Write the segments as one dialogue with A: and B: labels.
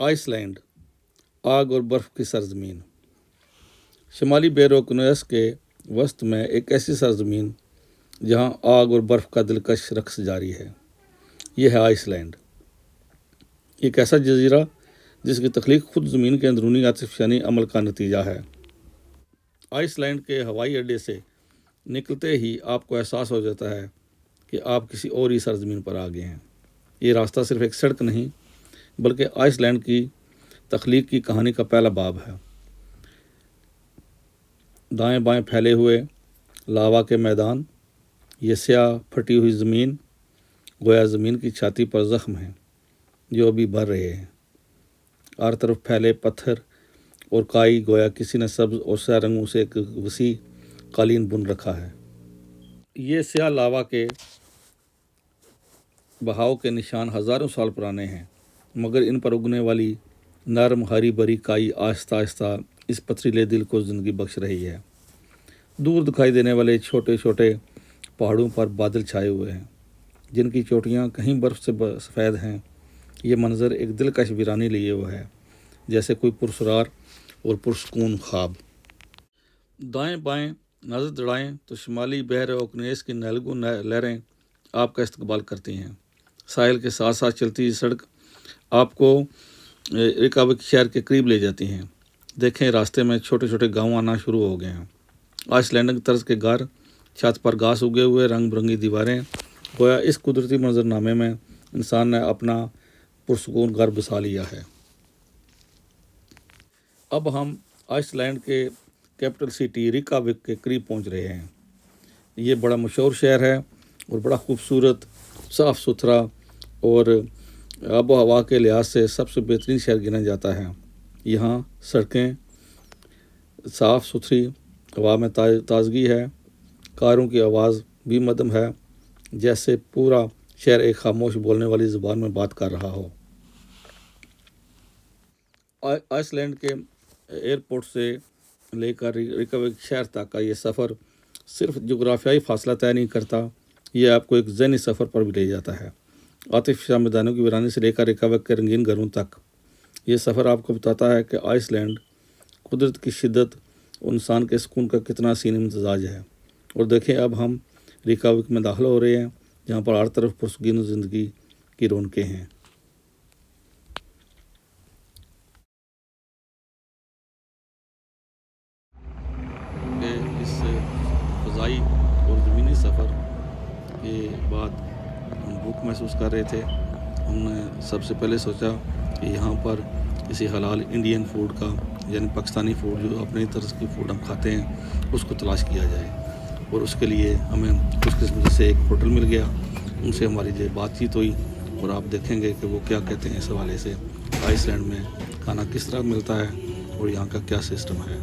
A: Ice land, آگ اور برف کی سرزمین۔ شمالی بیروکنوس کے وسط میں ایک ایسی سرزمین جہاں آگ اور برف کا دلکش رقص جاری ہے، یہ ہے آئس لینڈ۔ ایک ایسا جزیرہ جس کی تخلیق خود زمین کے اندرونی آتشفشانی عمل کا نتیجہ ہے۔ آئس لینڈ کے ہوائی اڈے سے نکلتے ہی آپ کو احساس ہو جاتا ہے کہ آپ کسی اور ہی سرزمین پر آ گئے ہیں۔ یہ راستہ صرف ایک سڑک نہیں بلکہ آئس لینڈ کی تخلیق کی کہانی کا پہلا باب ہے۔ دائیں بائیں پھیلے ہوئے لاوا کے میدان، یہ سیاہ پھٹی ہوئی زمین گویا زمین کی چھاتی پر زخم ہیں جو ابھی بھر رہے ہیں۔ ہر طرف پھیلے پتھر اور کائی گویا کسی نے سبز اور سیاہ رنگوں سے ایک وسیع قالین بن رکھا ہے۔ یہ سیاہ لاوا کے بہاؤ کے نشان ہزاروں سال پرانے ہیں، مگر ان پر اگنے والی نرم ہری بھری کائی آہستہ آہستہ اس پتھریلے دل کو زندگی بخش رہی ہے۔ دور دکھائی دینے والے چھوٹے چھوٹے پہاڑوں پر بادل چھائے ہوئے ہیں جن کی چوٹیاں کہیں برف سے سفید ہیں۔ یہ منظر ایک دلکش ویرانی لیے ہوا ہے، جیسے کوئی پرسرار اور پرسکون خواب۔ دائیں بائیں نظر دوڑائیں تو شمالی بحر اوقیانوس کی نیلگوں لہریں آپ کا استقبال کرتی ہیں۔ ساحل کے ساتھ ساتھ چلتی یہ سڑک آپ کو ریکاوک شہر کے قریب لے جاتی ہیں۔ دیکھیں راستے میں چھوٹے چھوٹے گاؤں آنا شروع ہو گئے ہیں۔ آئس لینڈنگ طرز کے گھر، چھت پر گھاس اگے ہوئے، رنگ برنگی دیواریں، گویا اس قدرتی منظرنامے میں انسان نے اپنا پرسکون گھر بسا لیا ہے۔ اب ہم آئس لینڈ کے کیپٹل سٹی ریکاوک کے قریب پہنچ رہے ہیں۔ یہ بڑا مشہور شہر ہے اور بڑا خوبصورت، صاف ستھرا اور آب و ہوا کے لحاظ سے سب سے بہترین شہر گنا جاتا ہے۔ یہاں سڑکیں صاف ستھری، ہوا میں تازگی ہے، کاروں کی آواز بھی مدھم ہے، جیسے پورا شہر ایک خاموش بولنے والی زبان میں بات کر رہا ہو۔ آئس لینڈ کے ایئرپورٹ سے لے کر ریکاوک شہر تک کا یہ سفر صرف جغرافیائی فاصلہ طے نہیں کرتا، یہ آپ کو ایک ذہنی سفر پر بھی لے جاتا ہے۔ آتش فشاں میدانوں کی ویرانی سے لے کر ریکاوک کے رنگین گھروں تک، یہ سفر آپ کو بتاتا ہے کہ آئس لینڈ قدرت کی شدت اور انسان کے سکون کا کتنا حسین امتزاج ہے۔ اور دیکھیں اب ہم ریکاوک میں داخل ہو رہے ہیں جہاں پر ہر طرف پرسکون زندگی کی رونقیں ہیں۔ اس فضائی اور زمینی سفر کے بعد ہم بھوک محسوس کر رہے تھے۔ ہم نے سب سے پہلے سوچا کہ یہاں پر کسی حلال انڈین فوڈ کا، یعنی پاکستانی فوڈ جو اپنی طرز کی فوڈ ہم کھاتے ہیں، اس کو تلاش کیا جائے، اور اس کے لیے ہمیں خوش قسمتی سے ایک ہوٹل مل گیا۔ ان سے ہماری جو بات چیت ہوئی اور آپ دیکھیں گے کہ وہ کیا کہتے ہیں اس حوالے سے آئس لینڈ میں کھانا کس طرح ملتا ہے اور یہاں کا کیا سسٹم ہے۔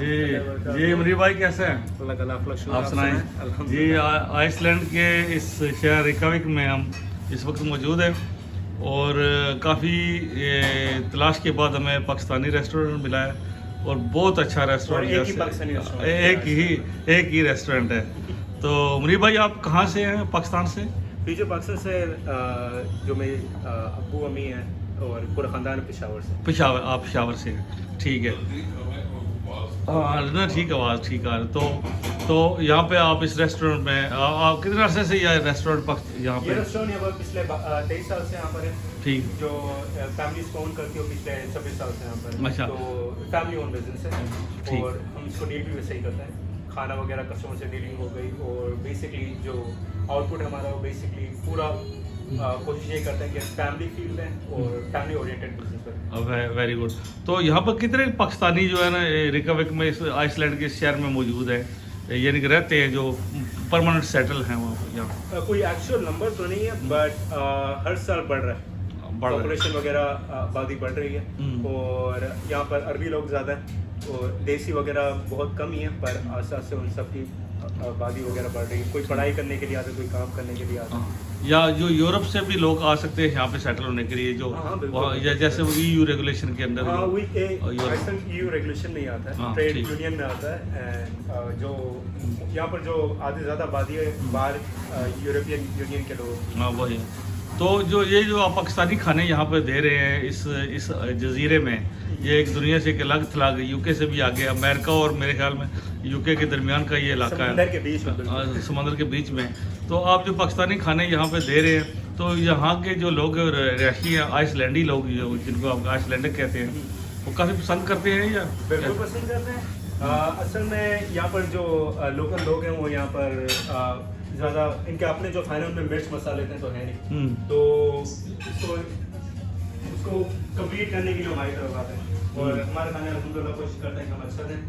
B: جی منیر بھائی کیسے ہیں؟
C: اللہ کا لاکھ لاکھ شکر،
B: آپ سنائیں۔ جی آئس لینڈ کے اس شہر ریکاوک میں ہم اس وقت موجود ہیں اور کافی تلاش کے بعد ہمیں پاکستانی ریسٹورنٹ ملا ہے اور بہت اچھا ریسٹورنٹ، ایک ہی ریسٹورنٹ ہے۔ تو منیر بھائی آپ کہاں سے ہیں؟ پاکستان سے؟
C: جو پاکستان سے جو میرے ابو امی ہیں اور پورا خاندان پشاور سے۔
B: پشاور، آپ پشاور سے ہیں، ٹھیک ہے۔ ہاں نا، ٹھیک آواز ٹھیک آ رہی۔ تو یہاں پہ آپ اس ریسٹورنٹ میں آپ کتنے عرصے سے یہ ریسٹورنٹ یہاں پہ؟
C: یہ ریسٹورنٹ یہاں پر پچھلے 23 سال سے یہاں پر ہے۔
B: ٹھیک۔
C: جو فیملی اس کو اون کرتی ہے پچھلے 26 سال سے یہاں پر۔
B: اچھا۔
C: تو فیملی اون بزنس ہے
B: ٹھیک۔
C: اور ہم اس کو ڈیل بھی ویسے ہی کرتے ہیں، کھانا وغیرہ کسٹمر سے ڈیلنگ ہو گئی، اور بیسکلی جو آؤٹ پٹ ہمارا وہ بیسکلی پورا کوشش یہ کرتے ہیں کہ فیملی فیلڈ ہے اور فیملی اورینٹڈ بزنس ہے۔
B: Very good. تو یہاں پر کتنے پاکستانی جو ہے نا ریکاوک میں اس آئس لینڈ کے شہر میں موجود ہیں، یعنی کہ رہتے ہیں، جو پرماننٹ سیٹل ہیں وہاں پر؟ یہاں
C: کوئی ایکچوئل نمبر تو نہیں ہے، بٹ ہر سال بڑھ رہا ہے، پاپولیشن وغیرہ آبادی بڑھ رہی ہے، اور یہاں پر عربی لوگ زیادہ ہیں اور دیسی وغیرہ بہت کم ہی ہیں، پر آستے آستے ان سب کی आबादी वगैरह बढ़ रही है, कोई पढ़ाई करने के लिए आता है, कोई काम करने के लिए आता है।
B: हाँ, या जो यूरोप से भी लोग आ सकते हैं यहाँ पे सेटल होने के लिए, जो
C: हाँ, बिल्कुल।
B: जैसे वो EU रेगुलेशन के अंदर
C: हाँ,
B: जो-
C: वही
B: और यूरोप-
C: आइसलैंड EU रेगुलेशन में ही आता
B: हाँ,
C: है, ट्रेड
B: ठीक।
C: यूनियन में आता है। एंड जो यहाँ पर जो आधी ज़्यादा आबादी है बाहर यूरोपियन यूनियन के लोग।
B: हाँ वही। तो जो आप पाकिस्तानी खाने यहाँ पे दे रहे हैं इस जजीरे में, ये एक दुनिया से एक अलग थलग, UK से भी आगे, अमेरिका और मेरे ख्याल में UK के दरमियान का ये इलाका
C: समंदर
B: है,
C: के बीच में बिल्कुल।
B: समंदर के बीच में। तो आप जो पाकिस्तानी खाने यहाँ पे दे रहे हैं, तो यहाँ के जो लोग रहायशी हैं, आइसलैंडी लोग जो जिनको आप आइसलैंडर कहते हैं, वो काफ़ी पसंद करते हैं या
C: बिल्कुल पसंद करते हैं। असल में यहाँ पर जो लोकल लोग हैं वो यहाँ पर ज़्यादा इनके अपने जो खाने उनमें मिर्च मसाले थे तो है नहीं, तो उसको कंप्लीट करने के लिए हमारी तरफ आते हैं और हमारे खाने अल्हम्दुलिल्लाह कोशिश करते हैं कि हम अच्छा दें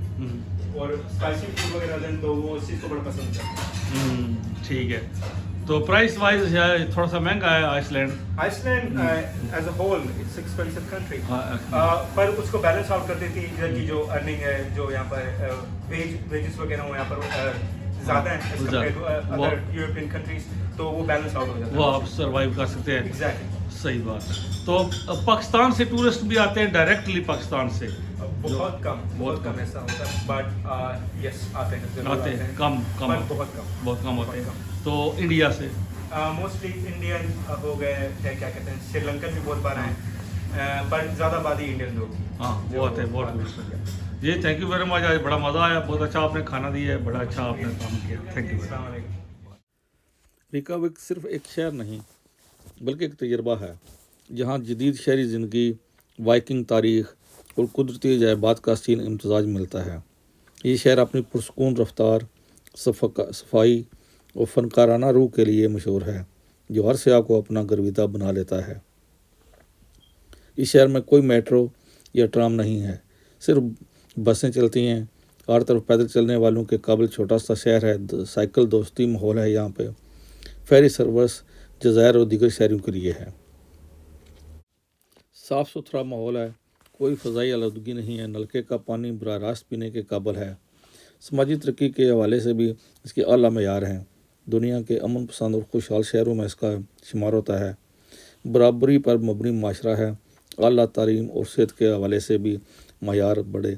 C: और स्पाइसी फूड वगैरह दें, तो वो उस चीज़ को बड़ा पसंद करते हैं।
B: ठीक है। तो प्राइस वाइज थोड़ा सा महंगा है Iceland.
C: Iceland as a whole it's expensive country,
B: हाँ,
C: पर उसको बैलेंस आउट कर देती है इधर की जो अर्निंग है, जो यहाँ पर वेजेस वगैरह वो यहाँ पर ज़्यादा है as compare to other European countries, तो वो बैलेंस आउट हो जाता है।
B: वो आप सर्वाइव कर सकते हैं।
C: एग्जैक्टली।
B: सही बात है। तो पाकिस्तान से टूरिस्ट भी आते हैं डायरेक्टली पाकिस्तान से?
C: बहुत कम ऐसा होता है, बट यस आते हैं, जरूर
B: आते हैं, कम
C: but बहुत कम
B: होते हैं। तो इंडिया से
C: मोस्टली इंडियन हो गए, क्या कहते हैं, श्रीलंकन भी बहुत बार आए, पर ज़्यादा आबादी इंडियन लोग।
B: हाँ, वो आते हैं बहुत टूरिस्ट। जी, थैंक यू वेरी मच, आज बड़ा मज़ा आया, बहुत अच्छा आपने खाना दिया है, बड़ा अच्छा आपने काम किया, थैंक यू।
C: अस्सलाम वालेकुम।
A: रिकाविक सिर्फ एक शहर नहीं बल्कि एक तजर्बा है जहाँ जदीद शहरी ज़िंदगी, वाइकिंग तारीख़ और कुदरती अजायबात का हसीन इम्तजाज मिलता है। ये शहर अपनी पुरसकून रफ्तार, सफाई और फ़नकाराना रूह के लिए मशहूर है, जो हर सियाह को अपना गर्विदा बना लेता है। इस शहर में कोई मेट्रो या ट्राम नहीं है, सिर्फ बसें चलती हैं। हर तरफ पैदल चलने वालों के काबिल छोटा सा शहर है। साइकिल दोस्ती माहौल है यहाँ पे। फेरी सर्विस जज़ायर और दीगर शहरों के लिए है। साफ़ सुथरा माहौल है, कोई फ़ज़ाई आलूदगी नहीं है। नलके का पानी बराह रास्त पीने के काबिल है। समाजी तरक्की के हवाले से भी इसके आला मयार हैं। दुनिया के अमन पसंद और खुशहाल शहरों में इसका शुमार होता है। बराबरी पर मबनी माशरा है। आला तालीम और सेहत के हवाले से भी मयार बड़े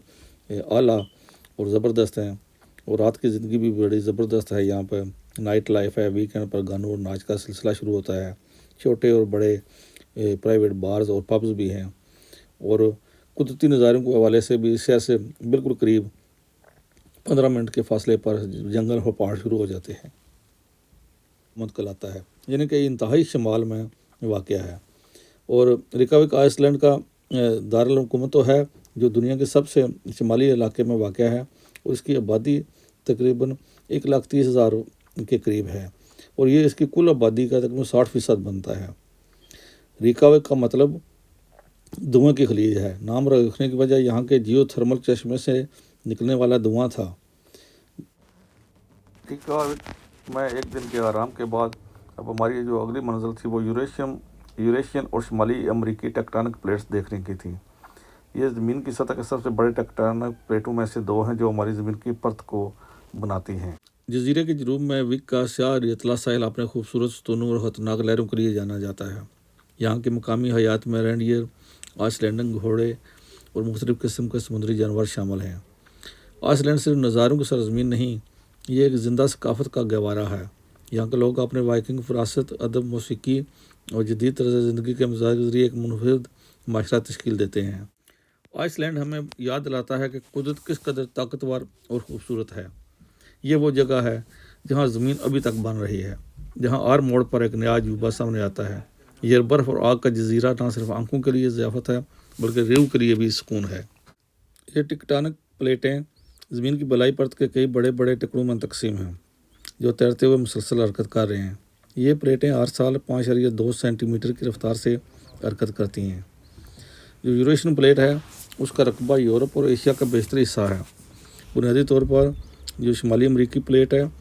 A: आला और ज़बरदस्त हैं, और रात की ज़िंदगी भी बड़ी ज़बरदस्त है। यहाँ पर नाइट लाइफ है, वीकेंड पर गानों और नाच का सिलसिला शुरू होता है। छोटे और बड़े प्राइवेट बार्स और पब्स भी हैं, और कुदरती नज़ारों के हवाले से भी इस शहर से बिल्कुल करीब 15 मिनट के फासले पर जंगल और पहाड़ शुरू हो जाते हैं। कहलाता है, यानी कि इंतहाई शमाल में वाक़ है, और रिकाविक आइसलैंड का दारुल हुकूमत तो है, जो दुनिया के सबसे शुमाली इलाके में वाक़ है, और इसकी आबादी तकरीबन 1,30,000 के करीब है, और ये इसकी कुल आबादी का तकरीबन 60% बनता है। रिकाविक का मतलब धुएँ की खलीज है। नाम रखने की वजह यहाँ के जियो थर्मल चश्मे से निकलने वाला धुआं था। रिकाविक में एक दिन के आराम के बाद अब हमारी जो अगली मंजिल थी वो यूरेशियन और शुमाली अमरीकी टेक्टोनिक प्लेट्स देखने की थी। ये ज़मीन की सतह के सबसे बड़े टेक्टोनिक प्लेटों में से दो हैं, जो हमारी ज़मीन की परत को बनाती हैं। जजीरे के जनूब में विक का स्याह रेतला साहिल अपने खूबसूरत स्तूनों और ख़तरनाक लहरों के लिए जाना जाता है। यहाँ के मकामी हयात में रेंडियर, आइसलैंडन घोड़े और मुख्तलिफ़ किस्म के समुद्री जानवर शामिल हैं। आइसलैंड सिर्फ नज़ारों की सरजमीन नहीं, ये एक ज़िंदा सकाफ़त का गहवारा है। यहाँ के लोग अपने वाइकिंग फरासत, अदब, मौसीकी और जदीद तर्ज़ ज़िंदगी के मज़ाज के ज़रिए एक मुनफरद माशरा तश्कील देते हैं। आइसलैंड हमें याद दिलाता है कि कुदरत किस कदर ताकतवर और ख़ूबसूरत है। ये वो जगह है जहाँ ज़मीन अभी तक बन रही है, जहाँ हर मोड़ पर एक नया अजूबा सामने आता है। यह बर्फ़ और आग का जजीरा न सिर्फ आंखों के लिए ज़ियाफ़त है, बल्कि रूह के लिए भी सुकून है। ये टेक्टोनिक प्लेटें ज़मीन की बलाई परत के कई बड़े बड़े टुकड़ों में तकसीम हैं, जो तैरते हुए मुसलसल हरकत कर रहे हैं। ये प्लेटें हर साल 5.2 सेंटीमीटर की रफ्तार से हरकत करती हैं। जो यूरेशियन प्लेट है, उसका रकबा यूरोप और एशिया का बेशतर हिस्सा है। बुनियादी तौर पर जो शुमाली अमरीकी प्लेट है,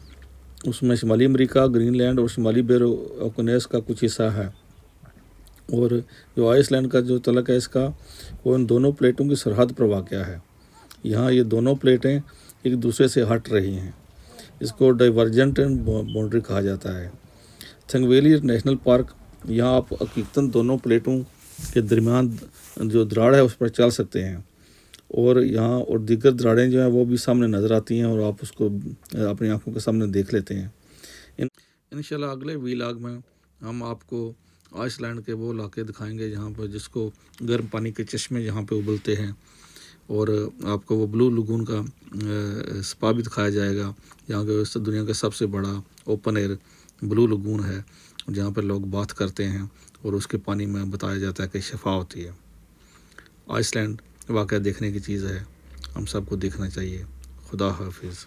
A: उसमें शुमाली अमरीका, ग्रीनलैंड और शुमाली बेर ओकेनियस का कुछ हिस्सा है, और जो आइसलैंड का जो तलक है इसका, वो इन दोनों प्लेटों की सरहद पर वाक़ है। यहाँ ये दोनों प्लेटें एक दूसरे से हट रही हैं। इसको डाइवर्जेंट बाउंड्री कहा जाता है। थंगवेली नेशनल पार्क, यहाँ आप हकीकतन दोनों प्लेटों के दरमियान जो दराड़ है उस पर चल सकते हैं, और यहाँ और दीगर दराड़ें जो हैं वो भी सामने नज़र आती हैं और आप उसको अपनी आंखों के सामने देख लेते हैं। इंशाल्लाह अगले व्लॉग में हम आपको आइसलैंड के वो इलाके दिखाएंगे जहाँ पर जिसको गर्म पानी के चश्मे जहाँ पे उबलते हैं, और आपको वो ब्लू लगून का स्पा भी दिखाया जाएगा, जहाँ के दुनिया का सबसे बड़ा ओपन एयर ब्लू लगून है, जहाँ पर लोग बात करते हैं और उसके पानी में बताया जाता है कि शफा होती है। आइसलैंड वाक़ई देखने की चीज़ है, हम सबको देखना चाहिए। खुदा हाफिज़।